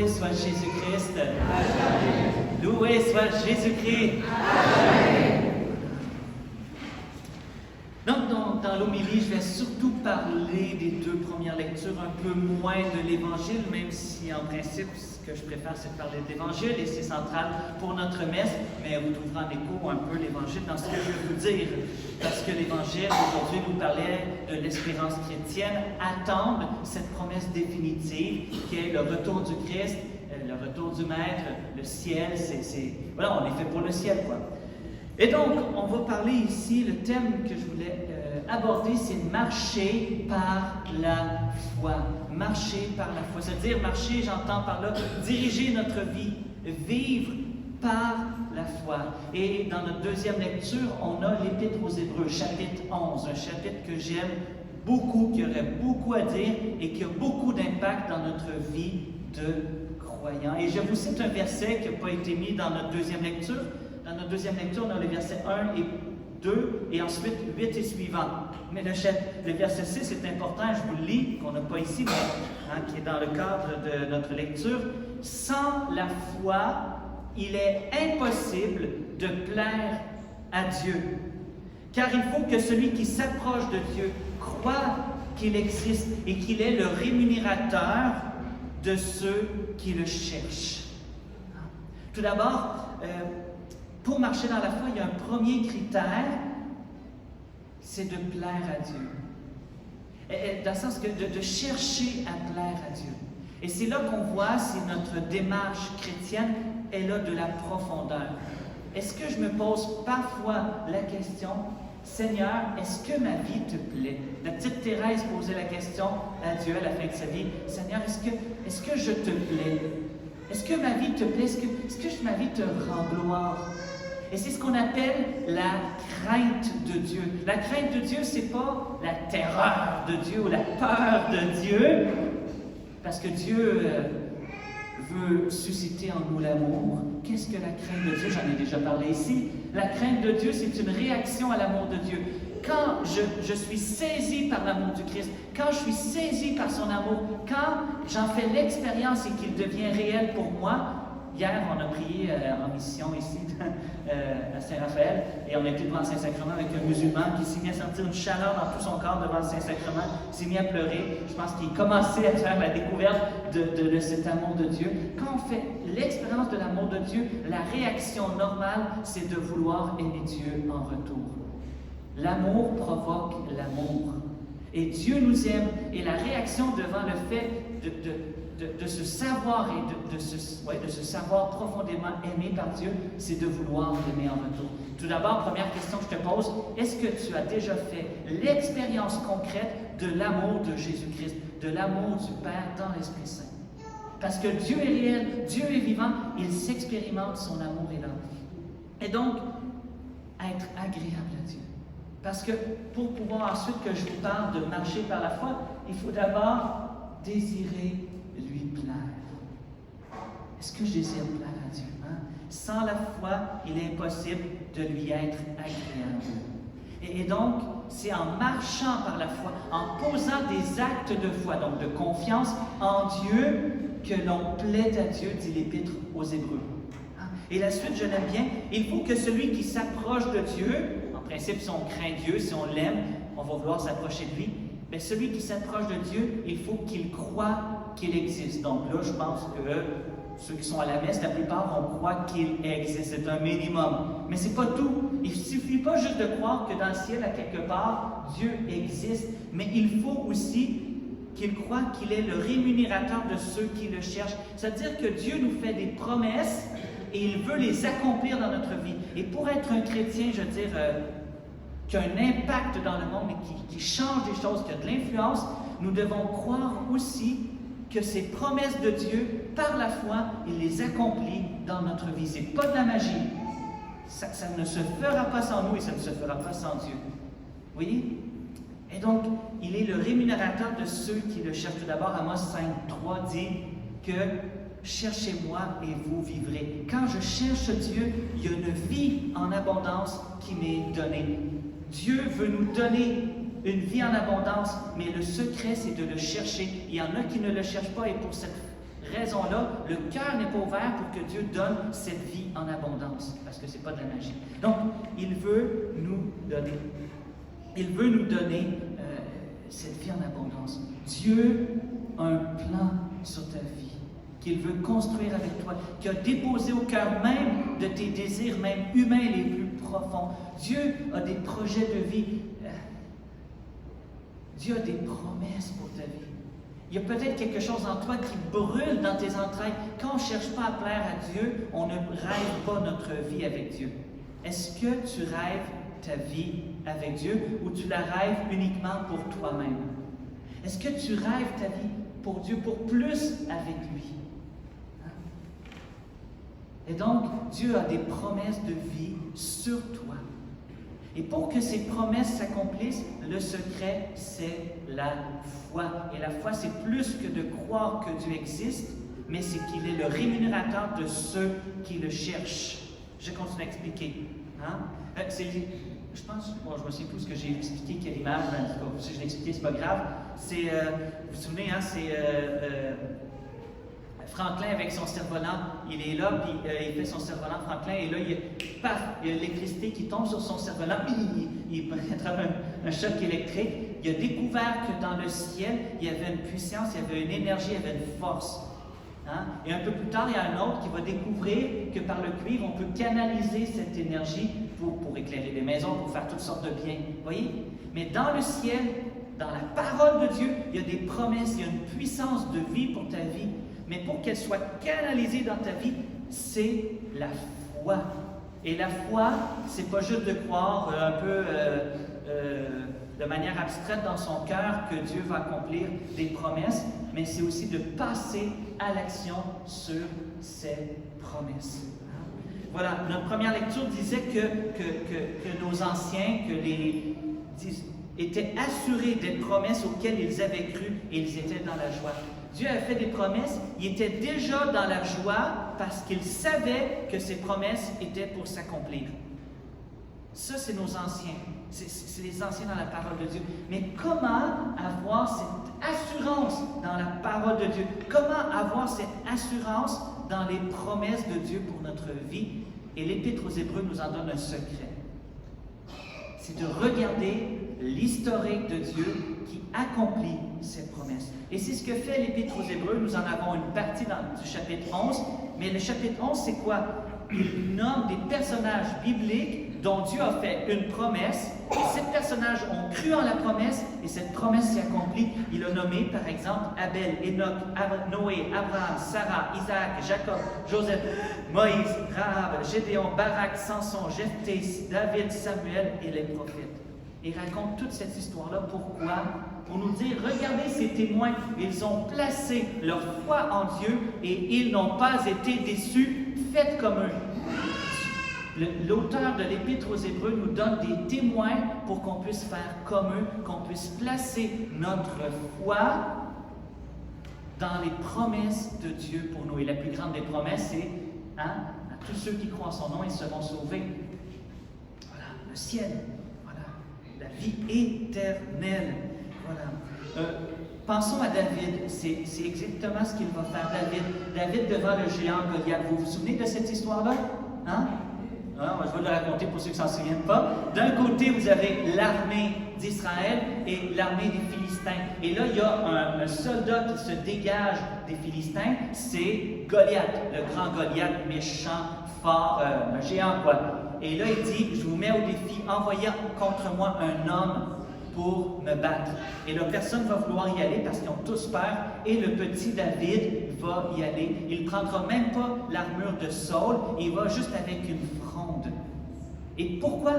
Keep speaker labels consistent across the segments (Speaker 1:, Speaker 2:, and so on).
Speaker 1: Loué soit Jésus-Christ. Loué soit Jésus-Christ. Donc, dans l'homélie, je vais surtout parler des deux premières lectures, un peu moins de l'Évangile, même si en principe, ce que je préfère, c'est de parler de l'Évangile et c'est central pour notre messe, mais vous trouverez en écho un peu l'Évangile dans ce que je vais vous dire. Parce que l'Évangile, aujourd'hui, nous parlait de l'espérance chrétienne, attendre cette promesse définitive qui est le retour du Christ, le retour du Maître, le ciel, voilà, on est fait pour le ciel, quoi. Et donc, on va parler ici, le thème que je voulais aborder, c'est marcher par la foi. Marcher par la foi. C'est-à-dire, marcher, j'entends par là, diriger notre vie, vivre par la foi. Et dans notre deuxième lecture, on a l'Épître aux Hébreux, chapitre 11, un chapitre que j'aime beaucoup, qui aurait beaucoup à dire et qui a beaucoup d'impact dans notre vie de croyants. Et je vous cite un verset qui n'a pas été mis dans notre deuxième lecture. Dans notre deuxième lecture, on a les versets 1 et 2, et ensuite 8 et suivants. Mais le verset 6 est important, je vous le lis, qu'on n'a pas ici, mais qui est dans le cadre de notre lecture. « Sans la foi, il est impossible de plaire à Dieu. Car il faut que celui qui s'approche de Dieu croit qu'il existe et qu'il est le rémunérateur de ceux qui le cherchent. » Tout d'abord, pour marcher dans la foi, il y a un premier critère, c'est de plaire à Dieu. Dans le sens que de chercher à plaire à Dieu. Et c'est là qu'on voit si notre démarche chrétienne, elle a de la profondeur. Est-ce que je me pose parfois la question, Seigneur, est-ce que ma vie te plaît? La petite Thérèse posait la question à Dieu à la fin de sa vie, Seigneur, est-ce que je te plais? Est-ce que ma vie te plaît? Est-ce que ma vie te rend gloire? Et c'est ce qu'on appelle la crainte de Dieu. La crainte de Dieu, c'est pas la terreur de Dieu ou la peur de Dieu, parce que Dieu veut susciter en nous l'amour. Qu'est-ce que la crainte de Dieu? J'en ai déjà parlé ici. La crainte de Dieu, c'est une réaction à l'amour de Dieu. Quand je suis saisi par l'amour du Christ, quand je suis saisi par son amour, quand j'en fais l'expérience et qu'il devient réel pour moi. Hier, on a prié en mission ici à Saint-Raphaël et on était devant le Saint-Sacrement avec un musulman qui s'est mis à sentir une chaleur dans tout son corps devant le Saint-Sacrement, s'est mis à pleurer. Je pense qu'il commençait à faire la découverte de cet amour de Dieu. Quand on fait l'expérience de l'amour de Dieu, la réaction normale, c'est de vouloir aimer Dieu en retour. L'amour provoque l'amour. Et Dieu nous aime. Et la réaction devant le fait de se savoir et de se savoir profondément aimé par Dieu, c'est de vouloir l'aimer en retour. Tout d'abord, première question que je te pose, est-ce que tu as déjà fait l'expérience concrète de l'amour de Jésus-Christ, de l'amour du Père dans l'Esprit Saint? Parce que Dieu est réel, Dieu est vivant, il s'expérimente, son amour est là. Et donc, être agréable à Dieu. Parce que pour pouvoir ensuite que je vous parle de marcher par la foi, il faut d'abord désirer lui plaire. Est-ce que je désire plaire à Dieu? Sans la foi, il est impossible de lui être agréable. Et donc, c'est en marchant par la foi, en posant des actes de foi, donc de confiance en Dieu, que l'on plaît à Dieu, dit l'Épître aux Hébreux. Et la suite, je l'aime bien. Il faut que celui qui s'approche de Dieu, en principe, si on craint Dieu, si on l'aime, on va vouloir s'approcher de lui. Mais celui qui s'approche de Dieu, il faut qu'il croie qu'il existe. Donc là, je pense que ceux qui sont à la messe, la plupart vont croire qu'il existe. C'est un minimum. Mais c'est pas tout. Il ne suffit pas juste de croire que dans le ciel, à quelque part, Dieu existe. Mais il faut aussi qu'il croit qu'il est le rémunérateur de ceux qui le cherchent. C'est-à-dire que Dieu nous fait des promesses et il veut les accomplir dans notre vie. Et pour être un chrétien, je veux dire, qui a un impact dans le monde et qui change des choses, qui a de l'influence, nous devons croire aussi que ces promesses de Dieu, par la foi, il les accomplit dans notre vie. Ce n'est pas de la magie. Ça ne se fera pas sans nous et ça ne se fera pas sans Dieu. Vous voyez? Et donc, il est le rémunérateur de ceux qui le cherchent. Tout d'abord, Amos 5.3 dit que « Cherchez-moi et vous vivrez ». Quand je cherche Dieu, il y a une vie en abondance qui m'est donnée. Dieu veut nous donner une vie en abondance, mais le secret, c'est de le chercher. Il y en a qui ne le cherchent pas et pour cette raison-là, le cœur n'est pas ouvert pour que Dieu donne cette vie en abondance, parce que ce n'est pas de la magie. Donc, il veut nous donner. Il veut nous donner cette vie en abondance. Dieu a un plan sur ta vie qu'il veut construire avec toi, qui a déposé au cœur même de tes désirs, même humains les plus profonds. Dieu a des projets de vie. Dieu a des promesses pour ta vie. Il y a peut-être quelque chose en toi qui brûle dans tes entrailles. Quand on ne cherche pas à plaire à Dieu, on ne rêve pas notre vie avec Dieu. Est-ce que tu rêves ta vie avec Dieu ou tu la rêves uniquement pour toi-même? Est-ce que tu rêves ta vie pour Dieu, pour plus avec lui? Et donc, Dieu a des promesses de vie sur toi. Et pour que ces promesses s'accomplissent, le secret, c'est la foi. Et la foi, c'est plus que de croire que Dieu existe, mais c'est qu'il est le rémunérateur de ceux qui le cherchent. Je continue à expliquer. Je pense, je me souviens plus ce que j'ai expliqué, quelle image, si je l'ai expliqué, c'est pas grave. C'est, vous vous souvenez, Franklin avec son cerf-volant, il est là, puis il fait son cerf-volant, Franklin, et là, il y a l'électricité qui tombe sur son cerf-volant, il attrape un choc électrique. Il a découvert que dans le ciel, il y avait une puissance, il y avait une énergie, il y avait une force. Et un peu plus tard, il y a un autre qui va découvrir que par le cuivre, on peut canaliser cette énergie pour éclairer les maisons, pour faire toutes sortes de biens. Vous voyez? Mais dans le ciel, dans la parole de Dieu, il y a des promesses, il y a une puissance de vie pour ta vie. Mais pour qu'elle soit canalisée dans ta vie, c'est la foi. Et la foi, c'est pas juste de croire un peu de manière abstraite dans son cœur que Dieu va accomplir des promesses, mais c'est aussi de passer à l'action sur ces promesses. Voilà, notre première lecture disait que nos anciens, étaient assurés des promesses auxquelles ils avaient cru et ils étaient dans la joie. Dieu avait fait des promesses, il était déjà dans la joie parce qu'il savait que ces promesses étaient pour s'accomplir. Ça, c'est nos anciens. C'est les anciens dans la parole de Dieu. Mais comment avoir cette assurance dans la parole de Dieu? Comment avoir cette assurance dans les promesses de Dieu pour notre vie? Et l'Épître aux Hébreux nous en donne un secret. C'est de regarder l'historique de Dieu qui accomplit ses promesses. Et c'est ce que fait l'Épître aux Hébreux. Nous en avons une partie du chapitre 11. Mais le chapitre 11, c'est quoi? Il nomme des personnages bibliques dont Dieu a fait une promesse. Et ces personnages ont cru en la promesse et cette promesse s'est accomplie. Il a nommé, par exemple, Abel, Enoch, Noé, Abraham, Sarah, Isaac, Jacob, Joseph, Moïse, Rahab, Gédéon, Barak, Samson, Jephthé, David, Samuel et les prophètes. Il raconte toute cette histoire-là. Pourquoi? Pour nous dire, regardez ces témoins, ils ont placé leur foi en Dieu et ils n'ont pas été déçus. Faites comme eux. L'auteur de l'Épître aux Hébreux nous donne des témoins pour qu'on puisse faire comme eux, qu'on puisse placer notre foi dans les promesses de Dieu pour nous. Et la plus grande des promesses, c'est à tous ceux qui croient en son nom, ils seront sauvés. Voilà, le ciel. La vie éternelle. Voilà. Pensons à David. C'est exactement ce qu'il va faire, David. David devant le géant Goliath. Vous vous souvenez de cette histoire-là? Je vais vous la raconter pour ceux qui ne s'en souviennent pas. D'un côté, vous avez l'armée d'Israël et l'armée des Philistins. Et là, il y a un soldat qui se dégage des Philistins. C'est Goliath, le grand Goliath, méchant, fort, un géant, quoi. Et là, il dit, je vous mets au défi, envoyez contre moi un homme pour me battre. Et là, personne ne va vouloir y aller parce qu'ils ont tous peur. Et le petit David va y aller. Il ne prendra même pas l'armure de Saul. Il va juste avec une fronde. Et pourquoi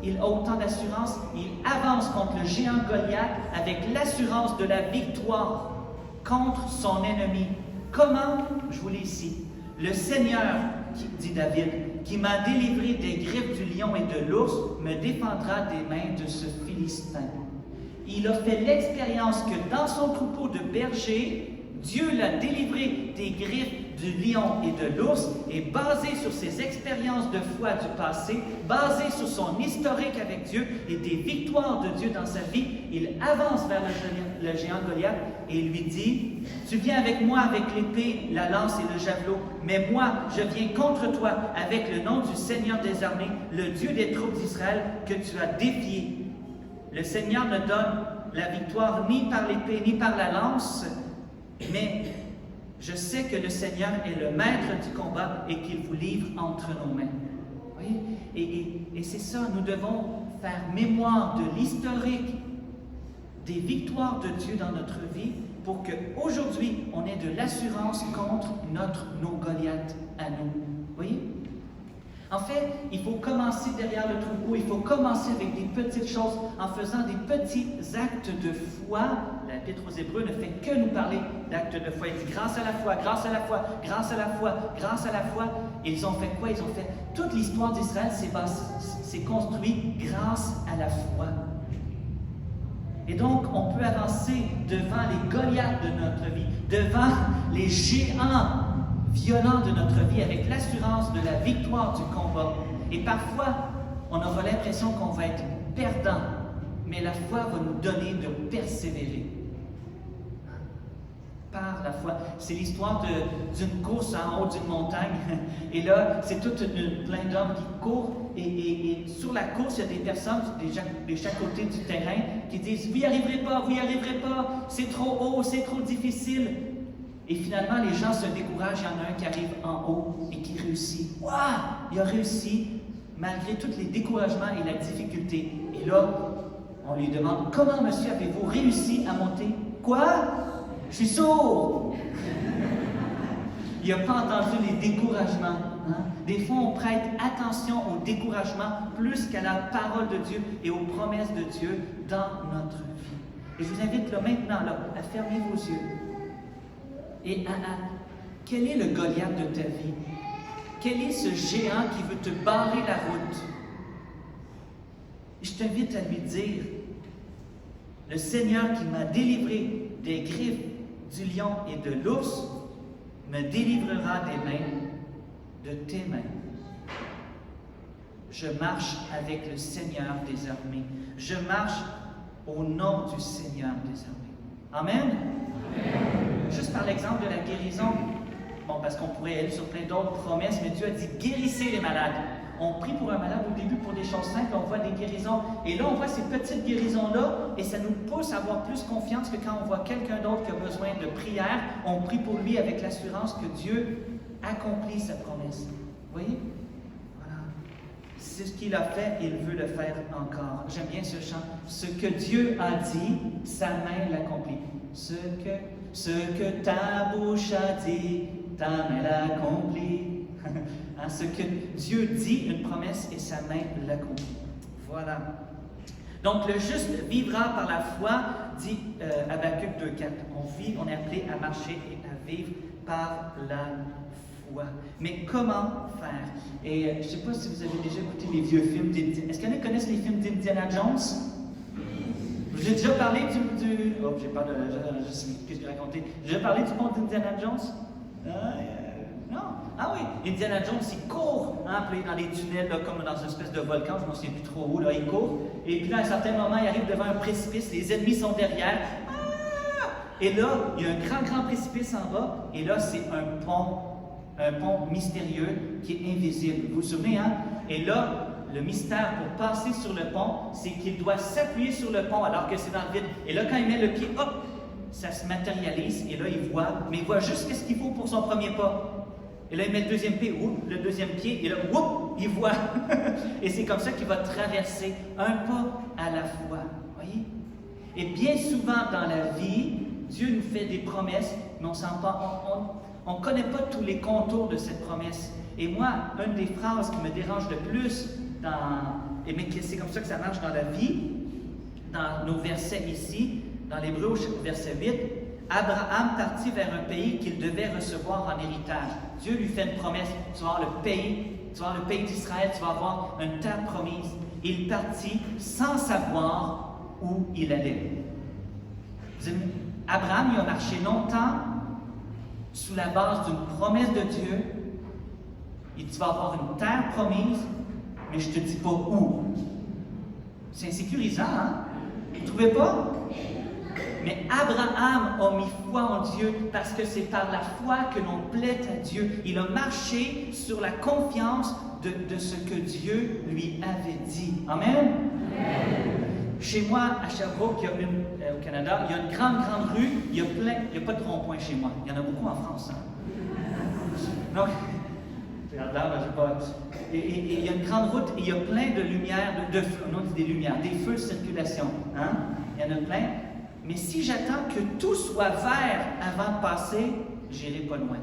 Speaker 1: il a autant d'assurance? Il avance contre le géant Goliath avec l'assurance de la victoire contre son ennemi. Comment? Je vous lis ici. Le Seigneur, dit David, qui m'a délivré des griffes du lion et de l'ours, me défendra des mains de ce Philistin. Il a fait l'expérience que dans son troupeau de bergers, Dieu l'a délivré des griffes du lion et de l'ours, et basé sur ses expériences de foi du passé, basé sur son historique avec Dieu et des victoires de Dieu dans sa vie, il avance vers le géant Goliath et il lui dit, « Tu viens avec moi avec l'épée, la lance et le javelot, mais moi, je viens contre toi avec le nom du Seigneur des armées, le Dieu des troupes d'Israël que tu as défié. Le Seigneur ne donne la victoire ni par l'épée ni par la lance, mais je sais que le Seigneur est le maître du combat et qu'il vous livre entre nos mains. » Voyez? Et c'est ça, nous devons faire mémoire de l'historique des victoires de Dieu dans notre vie pour qu'aujourd'hui, on ait de l'assurance contre nos Goliaths à nous. Vous voyez? En fait, il faut commencer derrière le troupeau, il faut commencer avec des petites choses, en faisant des petits actes de foi. L'Épître aux Hébreux ne fait que nous parler d'actes de foi. Il dit grâce à la foi, grâce à la foi, grâce à la foi, grâce à la foi. Et ils ont fait quoi? Ils ont fait toute l'histoire d'Israël, c'est construit grâce à la foi. Et donc, on peut avancer devant les Goliaths de notre vie, devant les géants violents de notre vie, avec l'assurance de la victoire du combat. Et parfois, on aura l'impression qu'on va être perdant, mais la foi va nous donner de persévérer. Par la foi. C'est l'histoire d'une course en haut d'une montagne. Et là, c'est plein d'hommes qui courent. Et sur la course, il y a des personnes de chaque côté du terrain qui disent « Vous n'y arriverez pas, c'est trop haut, c'est trop difficile. » Et finalement, les gens se découragent. Il y en a un qui arrive en haut et qui réussit. Waouh! Il a réussi malgré tous les découragements et la difficulté. Et là, on lui demande « Comment, monsieur, avez-vous réussi à monter? » « Quoi? Je suis sourd! » Il n'a pas entendu les découragements. Hein? Des fois, on prête attention au découragement plus qu'à la parole de Dieu et aux promesses de Dieu dans notre vie. Et je vous invite là, maintenant à fermer vos yeux. Et quel est le Goliath de ta vie? Quel est ce géant qui veut te barrer la route? Je t'invite à lui dire, le Seigneur qui m'a délivré des griffes du lion et de l'ours me délivrera des mains de tes mains. Je marche avec le Seigneur des armées. Je marche au nom du Seigneur des armées. Amen? Amen. Juste par l'exemple de la guérison, bon, parce qu'on pourrait aller sur plein d'autres promesses, mais Dieu a dit guérissez les malades. On prie pour un malade au début pour des choses simples, on voit des guérisons. Et là, on voit ces petites guérisons-là, et ça nous pousse à avoir plus confiance que quand on voit quelqu'un d'autre qui a besoin de prière, on prie pour lui avec l'assurance que Dieu accomplit sa promesse. Vous voyez? Voilà. C'est ce qu'il a fait, et il veut le faire encore. J'aime bien ce chant. Ce que Dieu a dit, sa main l'accomplit. Ce que ta bouche a dit, ta main l'accomplit. Hein, ce que Dieu dit, une promesse, et sa main l'accomplit. Voilà. Donc, le juste vivra par la foi, dit Habacuc 2,4. On est appelé à marcher et à vivre par la foi. Mais comment faire? Et je ne sais pas si vous avez déjà écouté les vieux films d'Indiana. Est-ce qu'il y en a qui connaissent les films d'Indiana Jones? J'ai déjà parlé du... Oh, j'ai pas de... Je sais ce que j'ai raconté. J'ai déjà parlé du pont d'Indiana Jones? Non. Ah oui, Indiana Jones, il court, hein, dans les tunnels, là, comme dans une espèce de volcan, je ne me souviens plus trop où, là, il court. Et puis là, à un certain moment, il arrive devant un précipice, les ennemis sont derrière. Ah! Et là, il y a un grand précipice en bas, et là, c'est un pont mystérieux qui est invisible. Vous vous souvenez, hein? Et là, le mystère pour passer sur le pont, c'est qu'il doit s'appuyer sur le pont alors que c'est dans le vide. Et là, quand il met le pied, hop, ça se matérialise, et là, il voit, mais il voit juste ce qu'il faut pour son premier pas. Et là, il met le deuxième pied, et là, whoop, il voit. Et c'est comme ça qu'il va traverser un pas à la fois. Voyez? Et bien souvent dans la vie, Dieu nous fait des promesses, mais on ne connaît pas tous les contours de cette promesse. Et moi, une des phrases qui me dérange le plus, mais c'est comme ça que ça marche dans la vie, dans nos versets ici, dans l'Hébreu, verset 8, Abraham partit vers un pays qu'il devait recevoir en héritage. Dieu lui fait une promesse. Tu vas avoir le pays d'Israël, tu vas avoir une terre promise. Il partit sans savoir où il allait. Abraham, il a marché longtemps sous la base d'une promesse de Dieu. Et tu vas avoir une terre promise, mais je ne te dis pas où. C'est insécurisant, hein? Vous ne trouvez pas? Mais Abraham a mis foi en Dieu parce que c'est par la foi que l'on plaît à Dieu. Il a marché sur la confiance de ce que Dieu lui avait dit. Amen? Amen. Chez moi, à Sherbrooke, au Canada, il y a une grande rue. Il n'y a pas de rond-point chez moi. Il y en a beaucoup en France. Hein? Donc, regarde là, je sais pas. Et il y a une grande route et il y a plein de lumières, de feux. On dit des lumières, des feux de circulation. Hein? Il y en a plein. Mais si j'attends que tout soit vert avant de passer, je n'irai pas loin.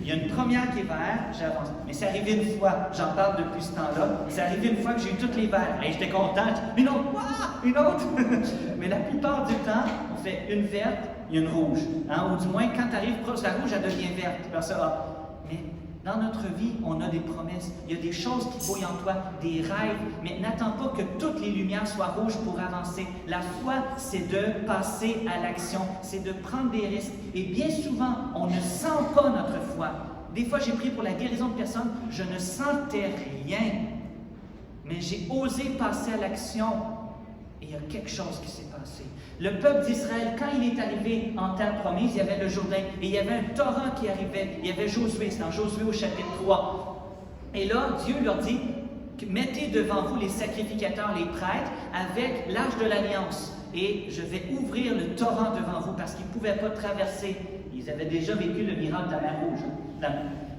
Speaker 1: Il y a une première qui est verte, j'avance. Mais c'est arrivé une fois, j'en parle depuis ce temps-là, c'est arrivé une fois que j'ai eu toutes les verts. Et j'étais content, une autre, une autre. Mais la plupart du temps, on fait une verte, il y a une rouge. Hein? Ou du moins, quand tu arrives proche de la rouge, elle devient verte. Mais dans notre vie, on a des promesses. Il y a des choses qui bouillent en toi, des rêves. Mais n'attends pas que toutes les lumières soient rouges pour avancer. La foi, c'est de passer à l'action. C'est de prendre des risques. Et bien souvent, on ne sent pas notre foi. Des fois, j'ai prié pour la guérison de personnes. Je ne sentais rien. Mais j'ai osé passer à l'action. Et il y a quelque chose qui s'est passé. Le peuple d'Israël, quand il est arrivé en terre promise, il y avait le Jourdain et il y avait un torrent qui arrivait. Il y avait Josué, c'est dans Josué au chapitre 3. Et là, Dieu leur dit, mettez devant vous les sacrificateurs, les prêtres, avec l'arche de l'Alliance. Et je vais ouvrir le torrent devant vous parce qu'ils ne pouvaient pas traverser. Ils avaient déjà vécu le miracle de la mer Rouge.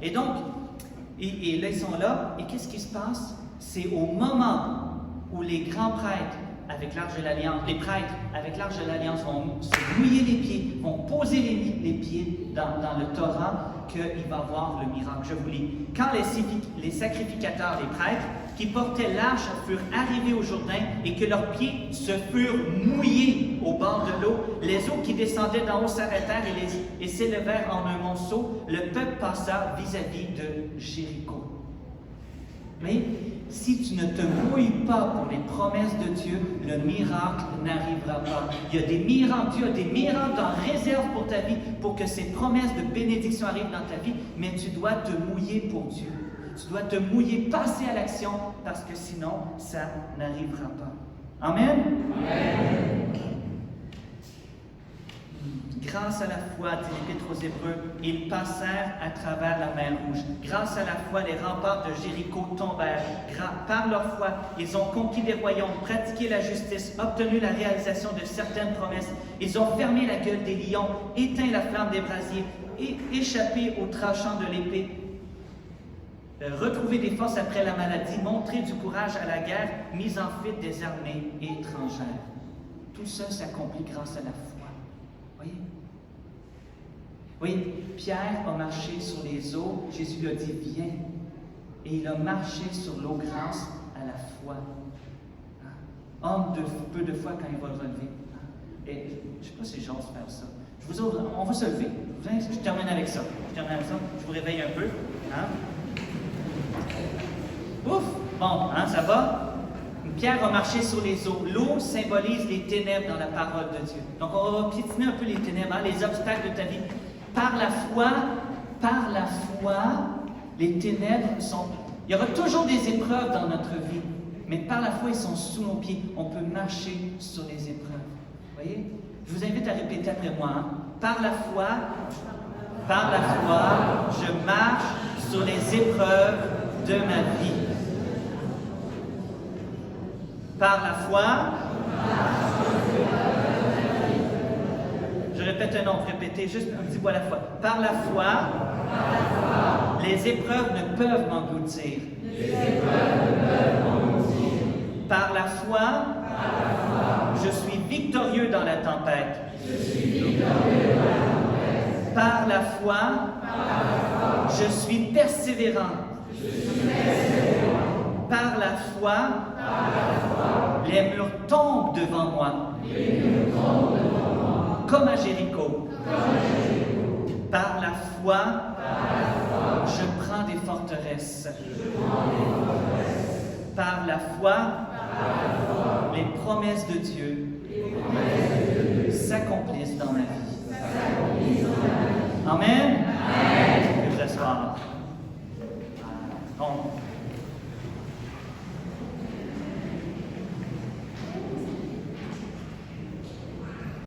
Speaker 1: Et donc, et là, ils sont là. Et qu'est-ce qui se passe? C'est au moment où les grands prêtres, avec l'arche de l'Alliance, les prêtres, avec l'arche de l'Alliance, vont se mouiller les pieds, vont poser les pieds dans le torrent, qu'il va voir le miracle. Je vous lis. Quand les sacrificateurs, les prêtres, qui portaient l'arche furent arrivés au Jourdain et que leurs pieds se furent mouillés au bord de l'eau, les eaux qui descendaient d'en haut s'arrêtèrent et s'élevèrent en un monceau, le peuple passa vis-à-vis de Jéricho. Mais si tu ne te mouilles pas pour les promesses de Dieu, le miracle n'arrivera pas. Il y a des miracles, Dieu a des miracles en réserve pour ta vie, pour que ces promesses de bénédiction arrivent dans ta vie, mais tu dois te mouiller pour Dieu. Tu dois te mouiller, passer à l'action, parce que sinon, ça n'arrivera pas. Amen? Amen. Grâce à la foi, dit l'Épître aux Hébreux, ils passèrent à travers la mer Rouge. Grâce à la foi, les remparts de Jéricho tombèrent. Par leur foi, ils ont conquis des royaumes, pratiqué la justice, obtenu la réalisation de certaines promesses. Ils ont fermé la gueule des lions, éteint la flamme des brasiers, et échappé au tranchant de l'épée, retrouvé des forces après la maladie, montré du courage à la guerre, mis en fuite des armées étrangères. Tout ça s'accomplit grâce à la foi. Voyez? Oui, Pierre a marché sur les eaux, Jésus lui a dit « Viens ». Et il a marché sur l'eau grâce à la foi. Homme de peu de foi quand il va le relever. Et je ne sais pas si j'ose faire ça. On va se lever. Je termine avec ça. Je vous réveille un peu. Hein? Ouf! Bon, hein, ça va? Pierre a marché sur les eaux. L'eau symbolise les ténèbres dans la parole de Dieu. Donc, on va piétiner un peu les ténèbres, hein, les obstacles de ta vie. Par la foi, les ténèbres sont... Il y aura toujours des épreuves dans notre vie, mais par la foi, ils sont sous nos pieds. On peut marcher sur les épreuves. Vous voyez? Je vous invite à répéter après moi. Hein. Par la foi, je marche sur les épreuves de ma vie. Par la foi, je répète un nom, répétez juste un petit peu à la fois. Par la foi, les épreuves ne peuvent m'engloutir. Par la foi, je suis victorieux dans la tempête. Par la foi, je suis persévérant. Par la foi, les murs tombent devant moi. Comme à Jéricho. Par la foi, je prends des forteresses. Par la foi, les promesses de Dieu s'accomplissent dans ma vie. Amen. tard.